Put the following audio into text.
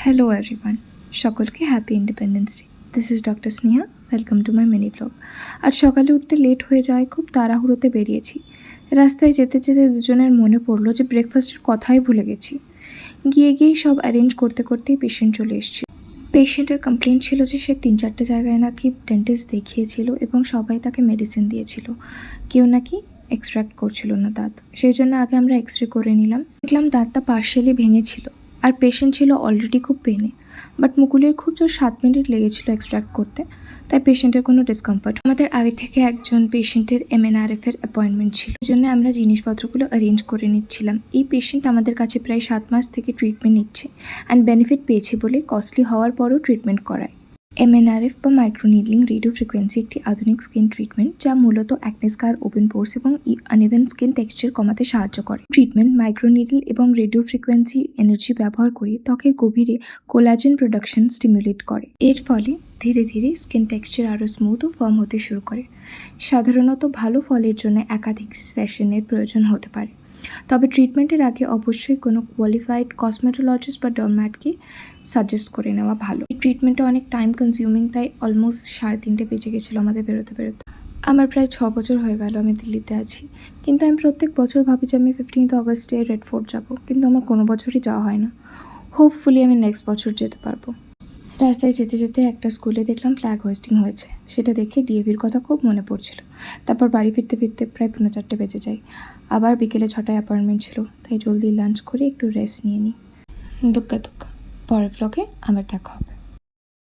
Hello everyone, সকলকে happy independence day. This is doctor Sneha. Welcome to my mini blog. আজ সকালে উঠতে late হয়ে যাওয়ায় খুব তাড়াহুড়োতে বেরিয়েছি। রাস্তায় যেতে যেতে দুজনের মনে পড়লো যে ব্রেকফাস্টের কথাই ভুলে গেছি। গিয়েই সব অ্যারেঞ্জ করতে করতেই পেশেন্ট চলে এসেছিল। পেশেন্টের কমপ্লেন ছিল যে সে 3-4টে জায়গায় নাকি ডেন্টিস্ট দেখিয়েছিল এবং সবাই তাকে মেডিসিন দিয়েছিল। কেউ নাকি এক্সট্র্যাক্ট করছিল না দাঁত, সেই জন্য আগে আমরা এক্স রে করে নিলাম। দেখলাম দাঁতটা পার্শিয়ালি ভেঙেছিল আর পেশেন্ট ছিল অলরেডি খুব পেনে। বাট মুকুলের খুব জোর 7 মিনিট লেগেছিল এক্সট্র্যাক্ট করতে, তাই পেশেন্টের কোনো ডিসকমফর্ট। আমাদের আগে থেকে একজন পেশেন্টের MNRF-এর অ্যাপয়েন্টমেন্ট ছিল, এই জন্য আমরা জিনিসপত্রগুলো অ্যারেঞ্জ করে নিচ্ছিলাম। এই পেশেন্ট আমাদের কাছে প্রায় 7 মাস থেকে ট্রিটমেন্ট নিচ্ছে অ্যান্ড বেনিফিট পেয়েছে বলে কস্টলি হওয়ার পরও ট্রিটমেন্ট করায়। MNRF বা মাইক্রোনিডলিং রেডিও ফ্রিকোয়েন্সি একটি আধুনিক স্কিন ট্রিটমেন্ট যা মূলত অ্যাকনে স্কার, ওপেন পোর্স এবং আনইভেন স্কিন টেক্সচার কমাতে সাহায্য করে। ট্রিটমেন্ট মাইক্রোনিডল এবং রেডিও ফ্রিকোয়েন্সি এনার্জি ব্যবহার করে ত্বকের গভীরে কোলাজেন প্রোডাকশন স্টিমুলেট করে। এর ফলে ধীরে ধীরে স্কিন টেক্সচার আরও স্মুথ ও ফার্ম হতে শুরু করে। সাধারণত ভালো ফলের জন্য একাধিক সেশনের প্রয়োজন হতে পারে, তবে ট্রিটমেন্টের আগে অবশ্যই কোনো কোয়ালিফাইড কসমেটোলজিস্ট বা ডার্ম্যাটকে সাজেস্ট করে নেওয়া ভালো। এই ট্রিটমেন্টটা অনেক টাইম কনজিউমিং, তাই অলমোস্ট 3:30 বেজে গেছিলো আমাদের বেরোতে। আমার প্রায় 6 বছর হয়ে গেল আমি দিল্লিতে আছি, কিন্তু আমি প্রত্যেক বছর ভাবি যে আমি 15 অগস্টে রেড ফোর্ট যাবো, কিন্তু আমার কোনো বছরই যাওয়া হয় না। হোপফুলি আমি নেক্সট বছর যেতে পারবো। রাস্তায় যেতে যেতে একটা স্কুলে দেখলাম ফ্ল্যাগ হোয়েস্টিং হয়েছে, সেটা দেখে ডিএভির কথা খুব মনে পড়ছিল। তারপর বাড়ি ফিরতে ফিরতে প্রায় 4:45 বেজে যায়। আবার বিকেলে 6টায় অ্যাপয়েন্টমেন্ট ছিল, তাই জলদি লাঞ্চ করে একটু রেস্ট নিয়ে নিই। দুক্কা পরের ব্লগে আবার দেখা হবে।